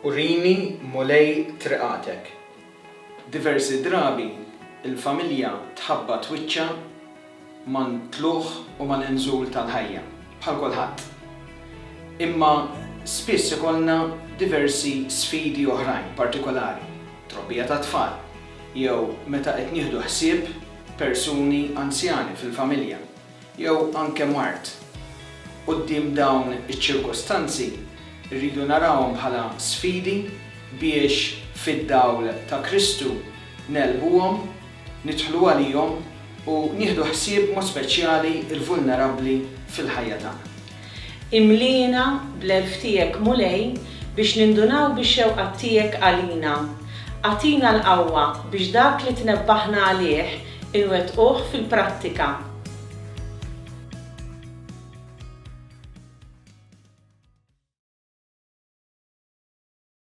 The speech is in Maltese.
Urini mulej triqatek. Diversi drabi il-familja tħabba twiċċa man tluħ u man inżul tal-ħajja, bħal kulħadd. Imma spiss ikollna diversi sfidi oħrajn partikolari, trobbija ta' tfal, jew meta qed nieħdu ħsieb persuni anzjani fil-familja, jew anke mart. Quddiem dawn iċ-ċirkostanzi rridu narawhom bħala sfidi biex fid-dawl ta' Kristu nelbuhom, nidħlu għalihom u nieħdu ħsieb mod speċjali il-vulnerabbli fil-ħajja tagħna. Imlina bl-elf tiegħek mulej biex nindunaw bix-xewqat tiegħek għalina. Għatina l-qawwa biex dak li tnebbaħna għalih inwettquh fil-prattika.